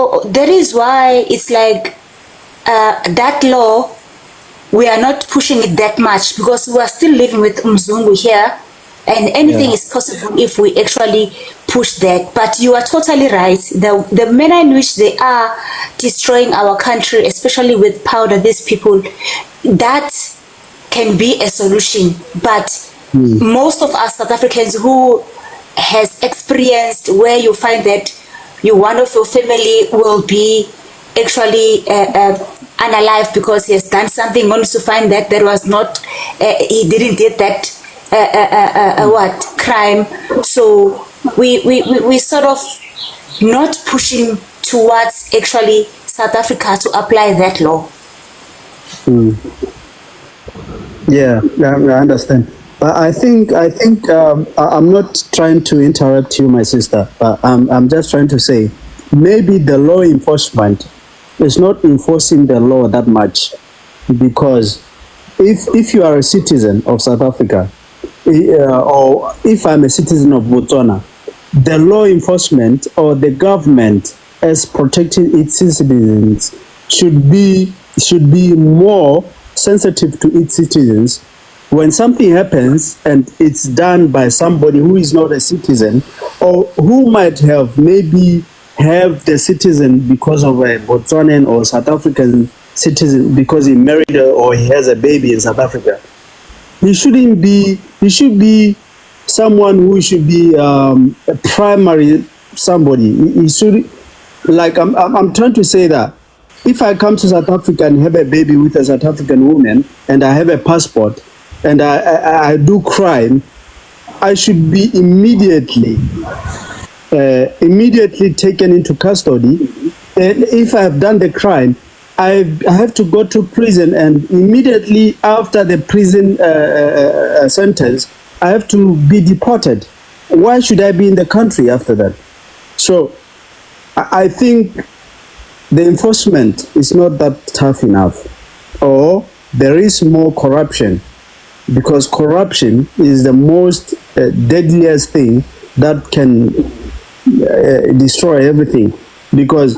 So that is why it's like that law, we are not pushing it that much because we are still living with Mzungu here, and anything is possible if we actually push that. But you are totally right. The manner in which they are destroying our country, especially with powder, these people, that can be a solution. But most of us South Africans who has experienced where you find that one of your family will be actually unalive because he has done something, only to find that there was not, he didn't get that crime. So we sort of not pushing towards actually South Africa to apply that law. Yeah, I understand. But I think I'm not trying to interrupt you, my sister. But I'm just trying to say maybe the law enforcement is not enforcing the law that much, because if you are a citizen of South Africa, or if I'm a citizen of Botswana, the law enforcement or the government as protecting its citizens should be more sensitive to its citizens. When something happens and it's done by somebody who is not a citizen, or who might have maybe have the citizen because of a Botswanan or South African citizen because he married her or he has a baby in South Africa, he should be someone who should be a primary somebody. He should, like, I'm trying to say that if I come to South Africa and have a baby with a South African woman and I have a passport and I do crime, I should be immediately taken into custody. And if I have done the crime, I have to go to prison, and immediately after the prison sentence, I have to be deported. Why should I be in the country after that? So I think the enforcement is not that tough enough, or there is more corruption, because corruption is the most deadliest thing that can destroy everything. Because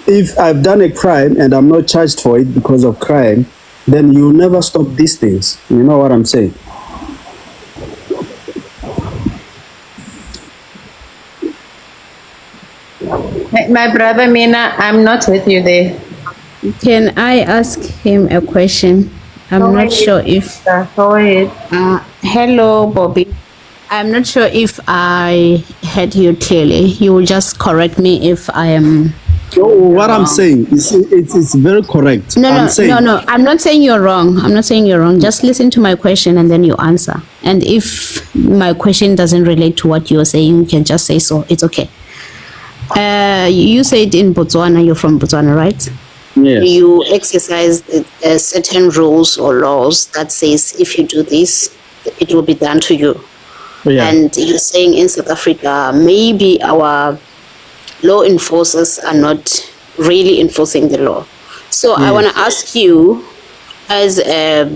if I've done a crime and I'm not charged for it because of crime, then you'll never stop these things. You know what I'm saying? My brother Mina, I'm not with you there. Can I ask him a question? I'm not sure if... Go ahead. Hello, Bobby. I'm not sure if I heard you clearly. You will just correct me if I am... What I'm saying is it's very correct. No. I'm not saying you're wrong. I'm not saying you're wrong. Just listen to my question and then you answer. And if my question doesn't relate to what you're saying, you can just say so. It's okay. You said in Botswana, you're from Botswana, right? Yes. You exercise certain rules or laws that says if you do this, it will be done to you. Yeah. And you're saying in South Africa, maybe our law enforcers are not really enforcing the law. So I want to ask you, as a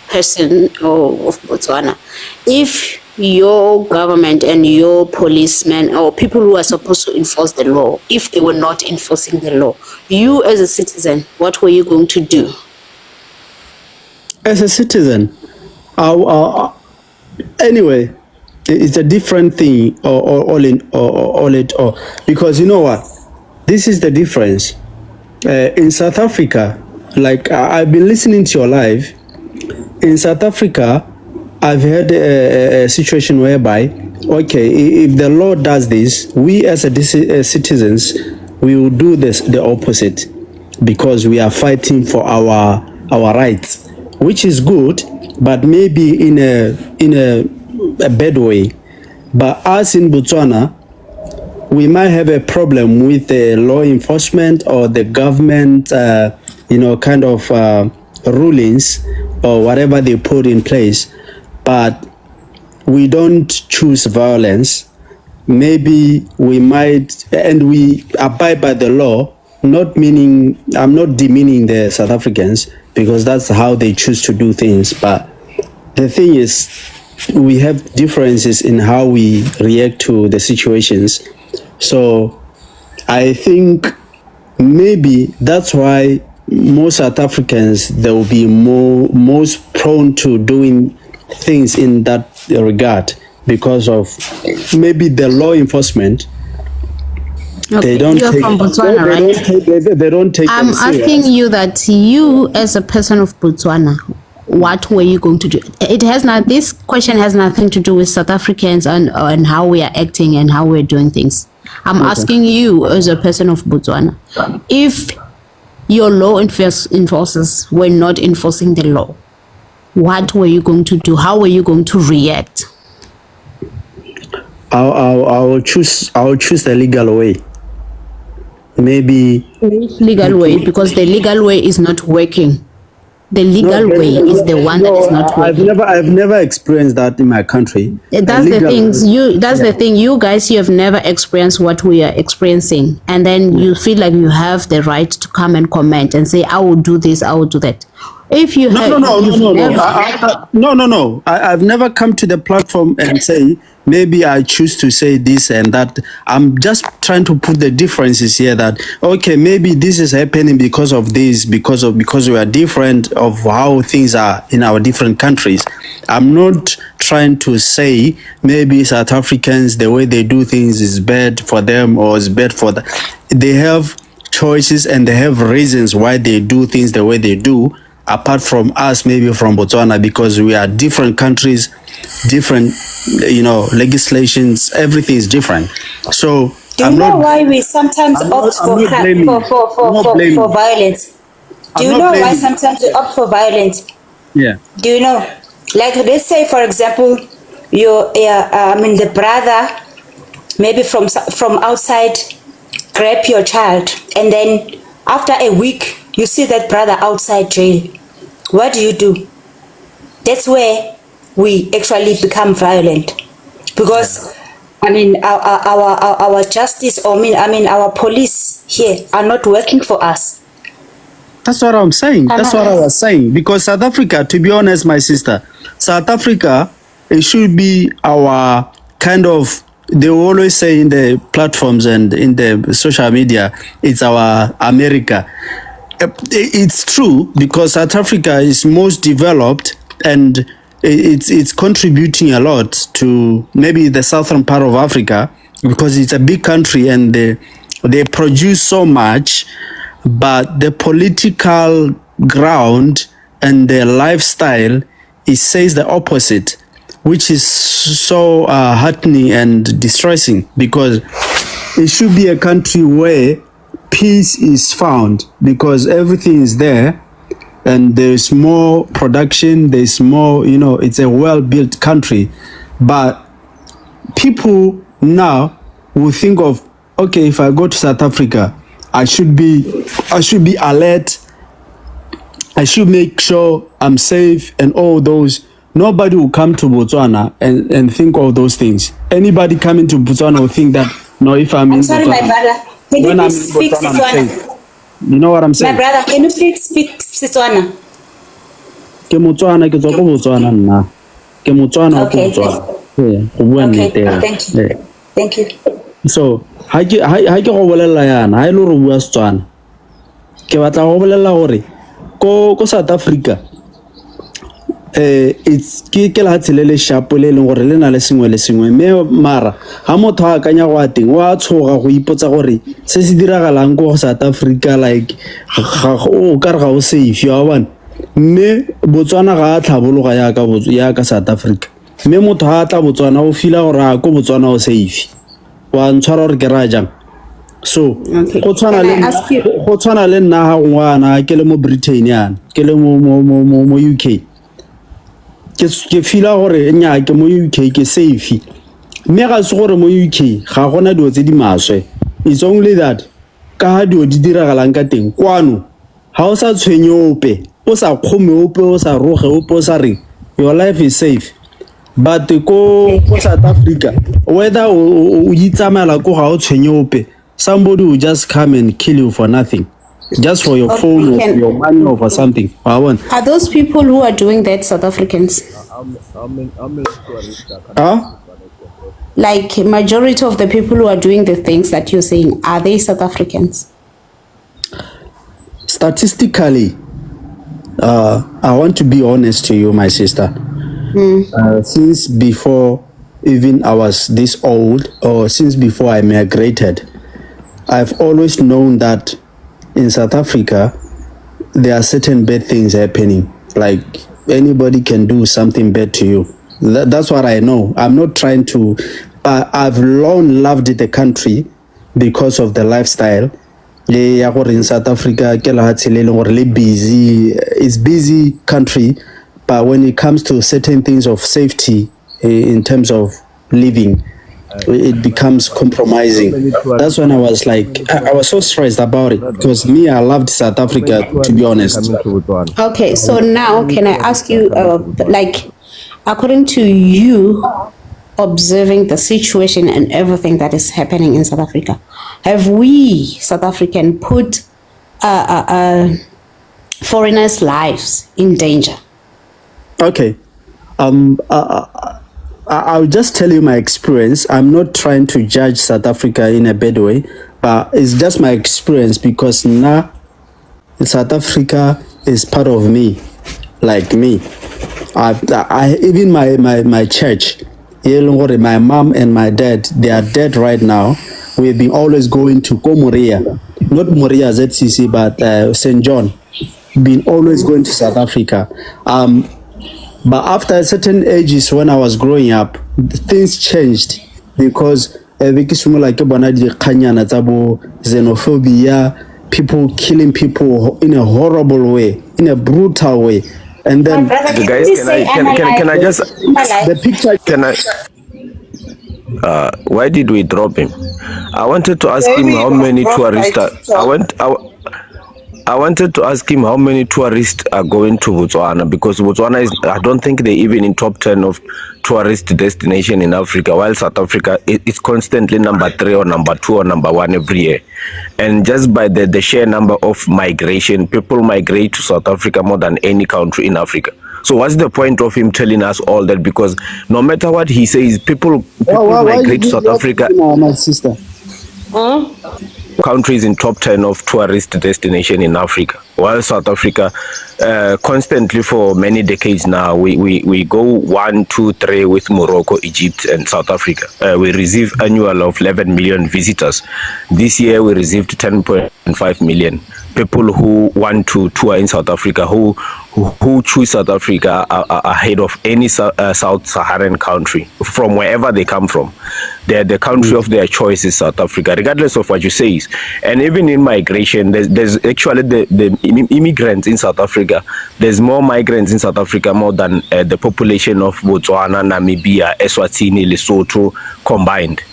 person of Botswana, if your government and your policemen or people who are supposed to enforce the law, if they were not enforcing the law, you as a citizen, what were you going to do? As a citizen, anyway, it's a different thing, because you know what? This is the difference. In South Africa, like I've been listening to your live. In South Africa, I've had a situation whereby, okay, if the law does this, we as citizens, we will do the opposite, because we are fighting for our rights, which is good, but maybe in a bad way. But us in Botswana, we might have a problem with the law enforcement or the government, kind of rulings or whatever they put in place. But we don't choose violence. Maybe we might, and we abide by the law, not meaning, I'm not demeaning the South Africans, because that's how they choose to do things. But the thing is, we have differences in how we react to the situations. So I think maybe that's why most South Africans, they will be most prone to doing things in that regard because of maybe the law enforcement. Okay, They don't you're take, from Botswana, they right? they don't take I'm them serious. asking you that you, as a person of Botswana, what were you going to do? It has not. This question has nothing to do with South Africans and how we are acting and how we're doing things. I'm asking you, as a person of Botswana, if your law enforcers were not enforcing the law, what were you going to do? How were you going to react? I will choose the legal way. Maybe Legal way, because the legal way is not working. The legal way is the one that is not working. I've never experienced that in my country. That's the things you. That's the thing. You guys, you have never experienced what we are experiencing, and then you feel like you have the right to come and comment and say, "I will do this. I will do that." If you have, no. I've never come to the platform and say maybe I choose to say this and that. I'm just trying to put the differences here. That okay, maybe this is happening because of this, because we are different of how things are in our different countries. I'm not trying to say maybe South Africans, the way they do things is bad for them or is bad for the. They have choices and they have reasons why they do things the way they do. Apart from us, maybe from Botswana, because we are different countries, different, legislations, everything is different. So do you know why we sometimes opt for violence? Do you know why sometimes we opt for violence? Yeah. Do you know? Like, let's say, for example, the brother, maybe from outside, grab your child, and then after a week, you see that brother outside jail. What do? That's where we actually become violent, because our justice, or our police here are not working for us. That's what I'm saying. That's what I was saying. Because South Africa, to be honest, my sister, South Africa, it should be our kind of. They always say in the platforms and in the social media, it's our America. It's true, because South Africa is most developed and it's contributing a lot to maybe the southern part of Africa, because it's a big country and they produce so much, but the political ground and the lifestyle, it says the opposite, which is so heartening and distressing, because it should be a country where peace is found, because everything is there and there's more production, there's more, it's a well-built country. But people now will think of, okay, if I go to South Africa, I should be alert, I should make sure I'm safe and all those. Nobody will come to Botswana and think all those things. Anybody coming to Botswana will think that, no, if I'm in sorry, Botswana, my brother. Can you please speak Setswana? You know what I'm saying? My brother, can you please speak Setswana? Ke Motswana, ke tswa ko Botswana nna. Ke Motswana ko Botswana. Go bua nnete. Thank you. So, ha ke go bolella yana, ha ile re bua Setswana. Ke batla go bolella gore ko South Africa it's ke la tselele shapo le leng gore le na le sengwe le sengwe, me mara ha motho a kanya go ateng wa tshoga go ipotsa gore se se diragalang ko South Africa, like o ka re ga o safe ya bona. Mme Botswana ga a tlhabologa ya ka South Africa, mme motho ha a tla Botswana o fila gore a ko Botswana o safe, wa ntshwara gore ke ra jang. So go tshwana le nna ha ngwana ke le mo Britain yana, ke le mo UK, ke fila gore nya ke mo UK ke safe, mme ga se gore mo UK ga gona dio tse di maswe. It's only that ka ha dio di diragalang ka teng kwano ha o sa tshwenye ope, o sa khome ope, o sa roge ope, o sa re your life is safe. But ko South Africa, whether o itsamela ko ga o tshwenye ope, somebody will just come and kill you for nothing, just for your phone or your money or for something. Are those people who are doing that South Africans? like majority of the people who are doing the things that you're saying, are they South Africans? Statistically, I want to be honest to you, my sister. Since before even I was this old, or since before I migrated, I've always known that in South Africa, there are certain bad things happening. Like anybody can do something bad to you. That's what I know. I'm not trying to, I've long loved the country because of the lifestyle. In South Africa, busy. It's busy country, but when it comes to certain things of safety, in terms of living, it becomes compromising. That's when I was like, I was so stressed about it, because me, I loved South Africa, to be honest. Okay, so now can I ask you, like, according to you, observing the situation and everything that is happening in South Africa, have we South African put foreigners' lives in danger? Okay, I'll just tell you my experience. I'm not trying to judge South Africa in a bad way, but it's just my experience, because now South Africa is part of me, like me. I even my church, my mom and my dad, they are dead right now. We've been always going to Moria, not Moria ZCC, but St. John. Been always going to South Africa. But after certain ages, when I was growing up, things changed, because xenophobia, people killing people in a horrible way, in a brutal way. And then The guys, can I just the picture. can I? Why did we drop him? I wanted to ask him how many tourists. I wanted to ask him how many tourists are going to Botswana, because Botswana is, I don't think they're even in top 10 of tourist destination in Africa, while South Africa is constantly number 3 or number 2 or number 1 every year. And just by the sheer number of migration, people migrate to South Africa more than any country in Africa. So what's the point of him telling us all that? Because no matter what he says, people migrate to South Africa. My sister. Countries in top 10 of tourist destination in Africa, while South Africa constantly for many decades now, we go 1, 2, 3 with Morocco, Egypt and South Africa. We receive annual of 11 million visitors. This year we received 10.5 million people who want to tour in South Africa, who choose South Africa ahead of any Sub-Saharan country from wherever they come from. The country of their choice is South Africa, regardless of what you say. And even in migration, there's actually the immigrants in South Africa. There's more migrants in South Africa more than the population of Botswana, Namibia, Eswatini, Lesotho combined.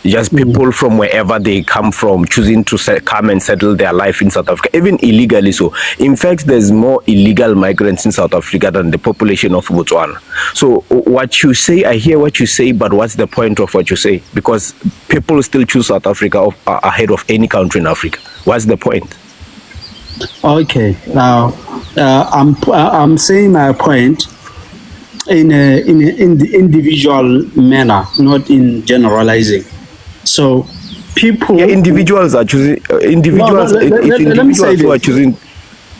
Just people from wherever they come from choosing to come and settle their life in South Africa, even illegally so. In fact, there's more illegal migrants in South Africa than the population of Botswana. So what you say, I hear what you say, but what's the point of what you say? Because people still choose South Africa ahead of any country in Africa. What's the point? Okay, now I'm saying my point in the individual manner, not in generalizing. So people, individuals are choosing individuals. Individuals who are choosing.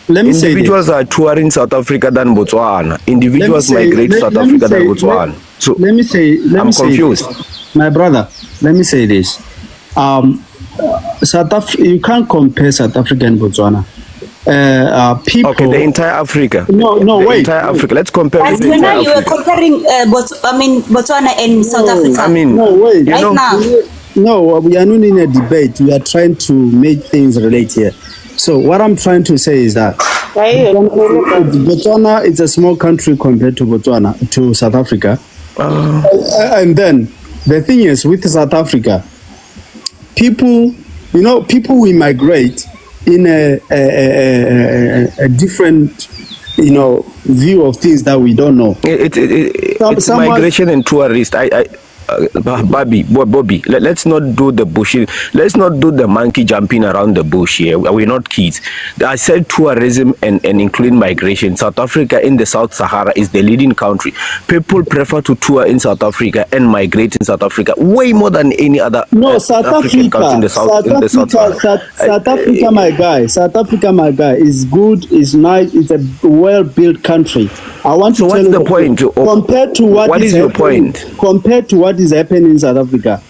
Individuals are touring South Africa than Botswana. Individuals migrate to South Africa than Botswana. So I'm confused. My brother, let me say this. South Africa, you can't compare South Africa and Botswana. People. Okay, the entire Africa. Wait. Entire Africa. Let's compare. As you know, you were comparing Botswana and South Africa. I mean, wait. Right now. No, we are not in a debate. We are trying to make things relate here. So what I'm trying to say is that Botswana is a small country compared to South Africa. And then the thing is, with South Africa, people will migrate in a different, view of things that we don't know. It's migration and tourist. Bobby, let's not do the bullshit. Let's not do the monkey jumping around the bush here. We're not kids. I said tourism and including migration. South Africa in the South Sahara is the leading country. People prefer to tour in South Africa and migrate in South Africa way more than any other No, South African Africa. country in the South Sahara. South Africa, my guy. South Africa, my guy, is good. Is nice. It's a well-built country. I want to So tell what's you the point? Compared to What is your happening- point? Compared to what is happening in South Africa,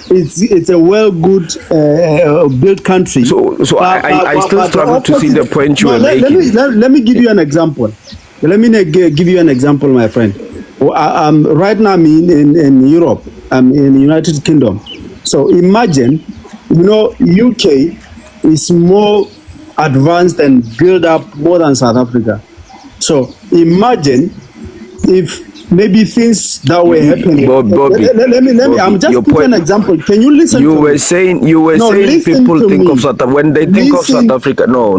it's a well-good built country. So I still struggle to see the point you were making. Let me give you an example. Let me give you an example, my friend. Right now I'm in Europe. I'm in the United Kingdom. So imagine, UK is more advanced and built up more than South Africa. So imagine if maybe things that were happening. Bobby, let me. I'm just putting an example. Can you listen? You to were me? saying listen people to think me. of South Africa when they think of Listen- South Africa. No.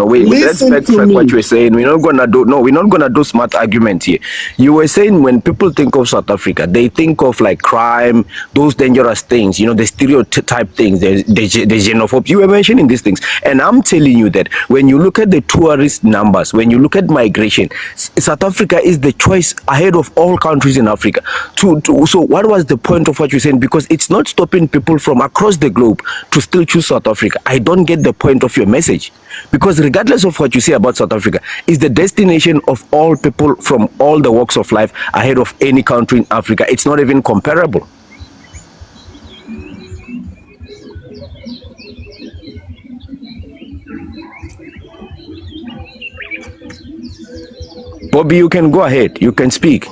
Wait, let's Listen to backtrack what me. you're saying. We're not gonna do smart argument here. You were saying when people think of South Africa, they think of like crime, those dangerous things, the stereotype things, the xenophobia. You were mentioning these things, and I'm telling you that when you look at the tourist numbers, when you look at migration, South Africa is the choice ahead of all countries in Africa. So what was the point of what you're saying? Because it's not stopping people from across the globe to still choose South Africa. I don't get the point of your message. Because regardless of what you say about South Africa, is the destination of all people from all the walks of life ahead of any country in Africa. It's not even comparable. Bobby, you can go ahead. You can speak.